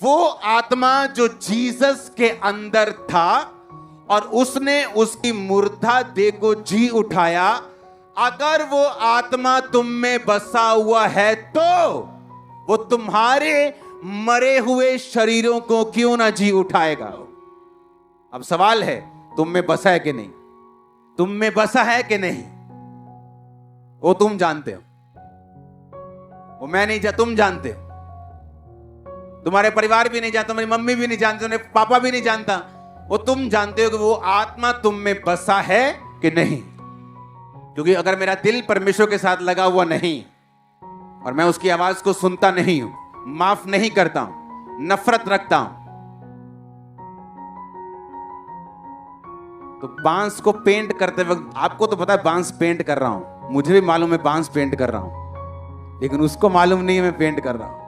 वो आत्मा जो जीसस के अंदर था और उसने उसकी मुर्दा देह को जी उठाया, अगर वो आत्मा तुम में बसा हुआ है तो वो तुम्हारे मरे हुए शरीरों को क्यों ना जी उठाएगा। अब सवाल है, तुम में बसा है कि नहीं? तुम में बसा है कि नहीं? वो तुम जानते हो, वो मैं नहीं तुम जानते हो। तुम्हारे परिवार भी नहीं जानता, तुम्हारी मम्मी भी नहीं जानती, तुम्हारे पापा भी नहीं जानता। वो तुम जानते हो कि वो आत्मा तुम में बसा है कि नहीं। क्योंकि अगर मेरा दिल परमेश्वर के साथ लगा हुआ नहीं और मैं उसकी आवाज को सुनता नहीं हूं, माफ नहीं करता हूं, नफरत रखता हूं, तो बांस को पेंट करते वक्त, आपको तो पता है बांस पेंट कर रहा हूं, मुझे भी मालूम है बांस पेंट कर रहा हूं, लेकिन उसको मालूम नहीं है मैं पेंट कर रहा हूं।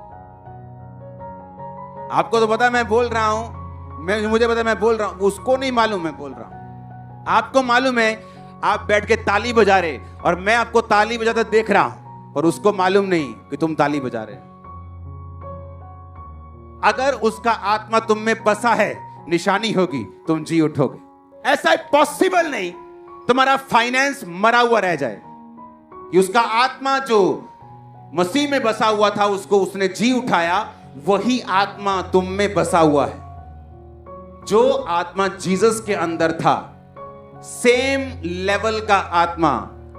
आपको तो पता है मैं बोल रहा हूं, मुझे पता है मैं बोल रहा हूं, उसको नहीं मालूम मैं बोल रहा हूं। आपको मालूम है आप बैठ के ताली बजा रहे और मैं आपको ताली बजाते देख रहा हूं, और उसको मालूम नहीं कि तुम ताली बजा रहे। अगर उसका आत्मा तुम में बसा है, निशानी होगी, तुम जी उठोगे। ऐसा पॉसिबल नहीं तुम्हारा फाइनेंस मरा हुआ रह जाए। कि उसका आत्मा जो मसीह में बसा हुआ था, उसको उसने जी उठाया, वही आत्मा तुम में बसा हुआ है। जो आत्मा जीसस के अंदर था, सेम लेवल का आत्मा,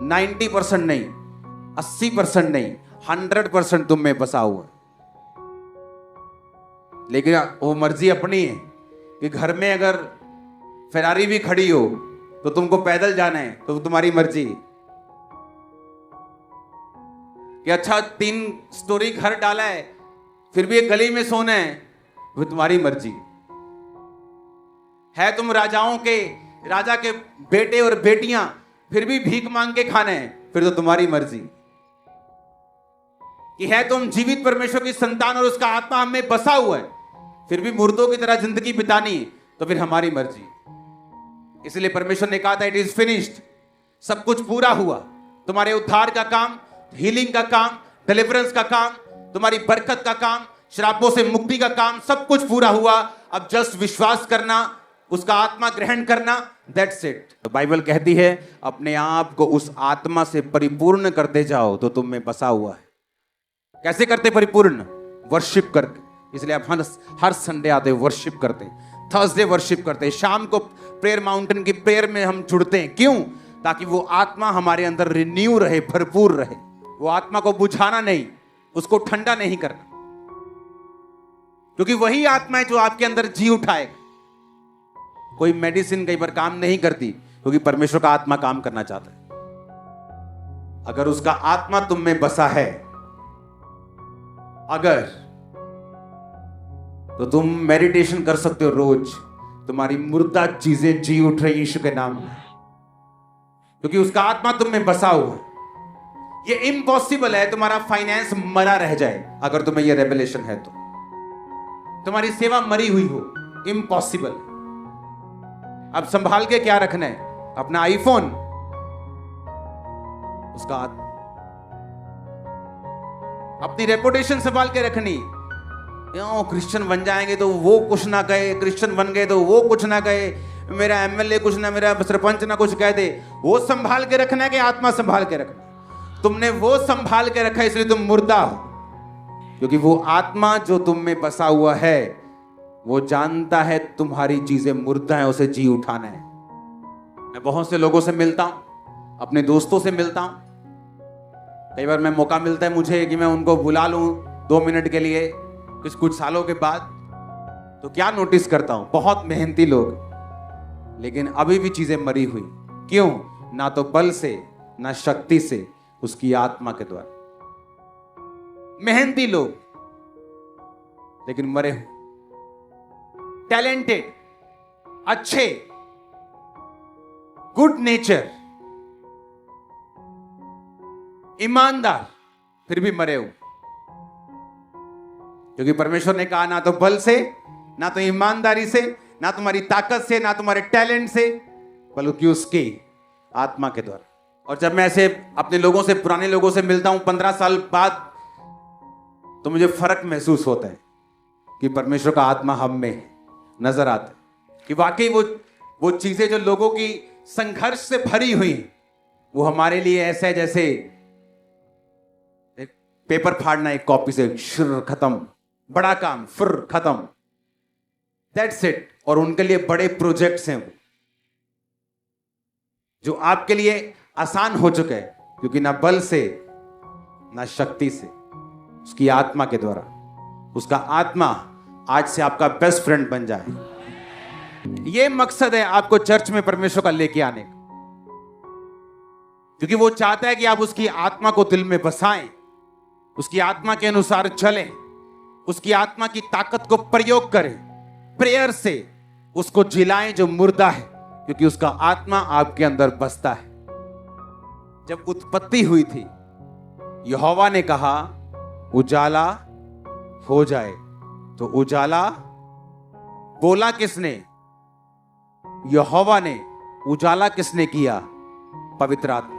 90% नहीं, 80% नहीं, 100% तुम में बसा हुआ है। लेकिन वो मर्जी अपनी है कि घर में अगर फेरारी भी खड़ी हो तो तुमको पैदल जाना है तो तुम्हारी मर्जी। कि अच्छा 3 स्टोरी घर डाला है फिर भी एक गली में सोना है, वो तुम्हारी मर्जी है। तुम राजा के बेटे और बेटियां फिर भी भीख मांग के खाना है, फिर तो तुम्हारी मर्जी। कि है तुम जीवित परमेश्वर की संतान और उसका आत्मा हमें बसा हुआ है, फिर भी मुर्दों की तरह जिंदगी बितानी है, तो फिर हमारी मर्जी। इसलिए परमेश्वर ने कहा था इट इज फिनिश्ड, सब कुछ पूरा हुआ। तुम्हारे उद्धार का काम, हीलिंग का काम, डिलीवरेंस का काम, तुम्हारी बरकत का काम, श्रापों से मुक्ति का काम, सब कुछ पूरा हुआ। अब जस्ट विश्वास करना, उसका आत्मा ग्रहण करना, दैट्स इट। तो बाइबल कहती है अपने आप को उस आत्मा से परिपूर्ण करते जाओ तो तुम में बसा हुआ है। कैसे करते परिपूर्ण? वर्शिप करके। इसलिए आप हर संडे आते वर्शिप करते, थर्सडे वर्शिप करते, शाम को प्रेयर माउंटेन की प्रेयर में हम जुड़ते हैं। क्यों? ताकि वो आत्मा हमारे अंदर रिन्यू रहे, भरपूर रहे। वो आत्मा को बुझाना नहीं, उसको ठंडा नहीं करना, क्योंकि वही आत्मा है जो आपके अंदर जी उठाएगा। कोई मेडिसिन कई बार काम नहीं करती क्योंकि परमेश्वर का आत्मा काम करना चाहता है। अगर उसका आत्मा तुम में बसा है, अगर, तो तुम मेडिटेशन कर सकते हो रोज, तुम्हारी मुर्दा चीजें जी उठ रही यीशु के नाम में, क्योंकि उसका आत्मा तुम में बसा हुआ है। ये इम्पॉसिबल है तुम्हारा फाइनेंस मरा रह जाए। अगर तुम्हें ये रेवलेशन है तो तुम्हारी सेवा मरी हुई हो, इम्पॉसिबल। अब संभाल के क्या रखना है? अपना आईफोन, उसका आत्मा। अपनी रेपुटेशन संभाल के रखनी। क्रिश्चियन बन जाएंगे तो वो कुछ ना कहे, क्रिश्चियन बन गए तो वो कुछ ना कहे, मेरा एमएलए कुछ ना, मेरा सरपंच ना कुछ कह दे। वो संभाल के रखना है कि आत्मा संभाल के रखना? तुमने वो संभाल के रखा, इसलिए तुम मुर्दा हो। क्योंकि वो आत्मा जो तुम में बसा हुआ है, वो जानता है तुम्हारी चीजें मुर्दा है, उसे जी उठाना है। मैं बहुत से लोगों से मिलता हूं, अपने दोस्तों से मिलता हूं। कई बार मैं मौका मिलता है मुझे कि मैं उनको बुला लूं 2 मिनट के लिए, कुछ सालों के बाद। तो क्या नोटिस करता हूं, बहुत मेहनती लोग, लेकिन अभी भी चीजें मरी हुई। क्यों? ना तो बल से, ना शक्ति से, उसकी आत्मा के द्वारा। मेहनती लोग लेकिन मरे हुए, टैलेंटेड, अच्छे, गुड नेचर, ईमानदार, फिर भी मरे हुए। क्योंकि परमेश्वर ने कहा ना तो बल से, ना तो ईमानदारी से, ना तुम्हारी ताकत से, ना तुम्हारे टैलेंट से, बल्कि उसकी आत्मा के द्वारा। और जब मैं ऐसे अपने लोगों से, पुराने लोगों से मिलता हूं 15 साल बाद, तो मुझे फर्क महसूस होता है कि परमेश्वर का आत्मा हम में नजर आता है, कि वाकई वो चीजें जो लोगों की संघर्ष से भरी हुई वो हमारे लिए ऐसा है जैसे एक पेपर फाड़ना एक कॉपी से, शुर खत्म, बड़ा काम फिर खत्म, दैट्स इट। और उनके लिए बड़े प्रोजेक्ट्स हैं वो, जो आपके लिए आसान हो चुके हैं, क्योंकि ना बल से ना शक्ति से, उसकी आत्मा के द्वारा। उसका आत्मा आज से आपका बेस्ट फ्रेंड बन जाए। ये मकसद है आपको चर्च में परमेश्वर का लेके आने का, क्योंकि वो चाहता है कि आप उसकी आत्मा को दिल में बसाएं, उसकी आत्मा के अनुसार चलें, उसकी आत्मा की ताकत को प्रयोग करें, प्रेयर से उसको जिलाएं जो मुर्दा है, क्योंकि उसका आत्मा आपके अंदर बसता है। जब उत्पत्ति हुई थी, यहोवा ने कहा उजाला हो जाए, तो उजाला बोला किसने? यहोवा ने। उजाला किसने किया? पवित्र आत्मा।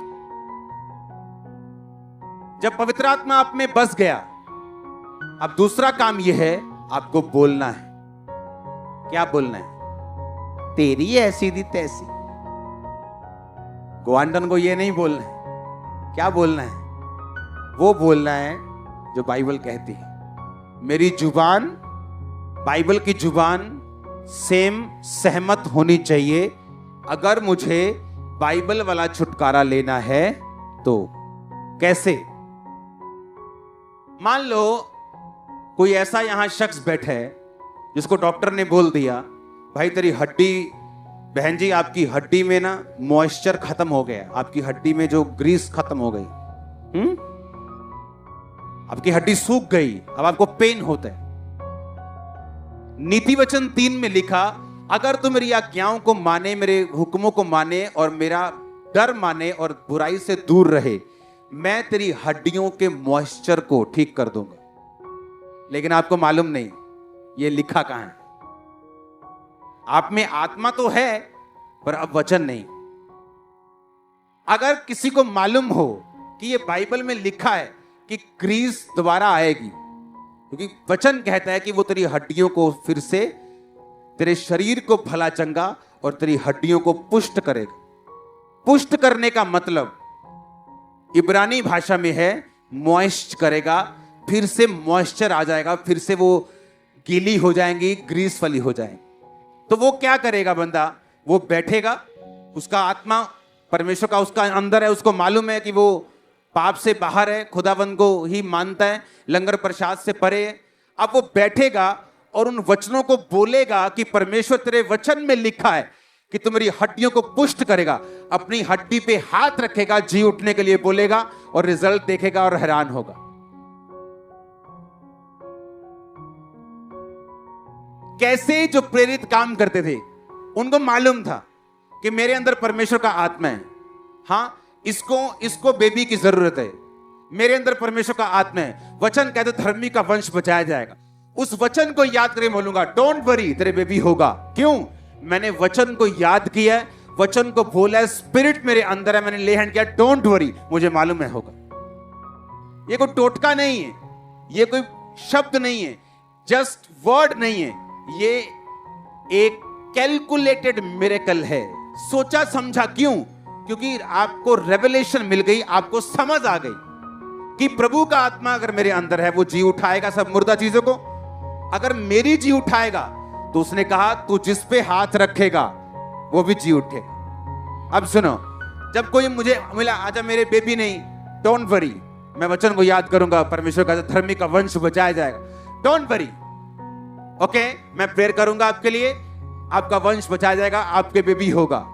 जब पवित्र आत्मा आप में बस गया, अब दूसरा काम यह है आपको बोलना है। क्या बोलना है? तेरी ऐसी दी तैसी। ग्वांडन को यह नहीं बोलना है। क्या बोलना है? वो बोलना है जो बाइबल कहती है। मेरी जुबान बाइबल की जुबान सेम सहमत होनी चाहिए। अगर मुझे बाइबल वाला छुटकारा लेना है तो कैसे? मान लो कोई ऐसा यहां शख्स बैठा है जिसको डॉक्टर ने बोल दिया, भाई तेरी हड्डी, बहन जी आपकी हड्डी में ना मॉइस्चर खत्म हो गया, आपकी हड्डी में जो ग्रीस खत्म हो गई, आपकी हड्डी सूख गई, अब आपको पेन होता है। नीति वचन 3 में लिखा, अगर तू मेरी आज्ञाओं को माने, मेरे हुक्मों को माने और मेरा डर माने और बुराई से दूर रहे, मैं तेरी हड्डियों के मॉइस्चर को ठीक कर दूंगा। लेकिन आपको मालूम नहीं ये लिखा कहां है। आप में आत्मा तो है पर अब वचन नहीं। अगर किसी को मालूम हो कि ये बाइबल में लिखा है कि ग्रीस दोबारा आएगी, क्योंकि वचन कहता है कि वो तेरी हड्डियों को फिर से, तेरे शरीर को भला चंगा और तेरी हड्डियों को पुष्ट करेगा। पुष्ट करने का मतलब इब्रानी भाषा में है मॉइस्ट करेगा, फिर से मॉइस्चर आ जाएगा, फिर से वो गीली हो जाएंगी, ग्रीस वाली हो जाएंगी। तो वो क्या करेगा बंदा? वो बैठेगा, उसका आत्मा परमेश्वर का उसका अंदर है, उसको मालूम है कि वो पाप से बाहर है, खुदावंद को ही मानता है, लंगर प्रसाद से परे है। अब वो बैठेगा और उन वचनों को बोलेगा कि परमेश्वर तेरे वचन में लिखा है कि तू मेरी हड्डियों को पुष्ट करेगा। अपनी हड्डी पे हाथ रखेगा, जी उठने के लिए बोलेगा और रिजल्ट देखेगा और हैरान होगा। कैसे जो प्रेरित काम करते थे उनको मालूम था कि मेरे अंदर परमेश्वर का आत्मा है, हाँ इसको बेबी की जरूरत है, मेरे अंदर परमेश्वर का आत्मा है। वचन कहते धर्मी का वंश बचाया जाएगा। उस वचन को याद करके बोलूंगा, डोंट वरी तेरे बेबी होगा। क्यों? मैंने वचन को याद किया है, वचन को बोला है, स्पिरिट मेरे अंदर है, मैंने ले हैंड किया, डोंट वरी, मुझे मालूम है होगा। ये कोई टोटका नहीं है, ये कोई शब्द नहीं है, जस्ट वर्ड नहीं है, ये एक कैलकुलेटेड मिरेकल है। सोचा समझा। क्यों? क्योंकि आपको रेवलेशन मिल गई, आपको समझ आ गई कि प्रभु का आत्मा अगर मेरे अंदर है वो जी उठाएगा सब मुर्दा चीजों को। अगर मेरी जी उठाएगा तो उसने कहा तू जिस पे हाथ रखेगा वो भी जी उठेगा। अब सुनो, जब कोई मुझे मिला, आजा मेरे बेबी नहीं, डोंट वरी, मैं वचन को याद करूंगा, परमेश्वर का धर्मी का वंश बचाया जाएगा, डोंट वरी, ओके, मैं प्रेयर करूंगा आपके लिए, आपका वंश बचाया जाएगा, आपके बेबी होगा।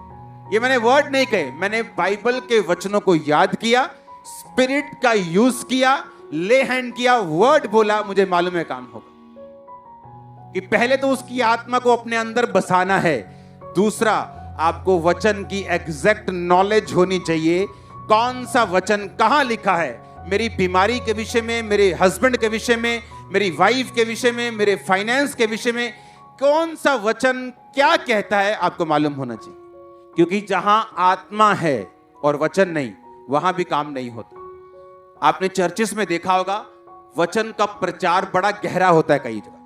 ये मैंने वर्ड नहीं कहे, मैंने बाइबल के वचनों को याद किया, स्पिरिट का यूज किया, ले हैंड किया, वर्ड बोला, मुझे मालूम है काम होगा। कि पहले तो उसकी आत्मा को अपने अंदर बसाना है, दूसरा आपको वचन की एग्जैक्ट नॉलेज होनी चाहिए, कौन सा वचन कहां लिखा है। मेरी बीमारी के विषय में, मेरे हस्बैंड के विषय में, मेरी वाइफ के विषय में, मेरे फाइनेंस के विषय में, कौन सा वचन क्या कहता है आपको मालूम होना चाहिए। क्योंकि जहां आत्मा है और वचन नहीं, वहां भी काम नहीं होता। आपने चर्चेस में देखा होगा वचन का प्रचार बड़ा गहरा होता है कई जगह,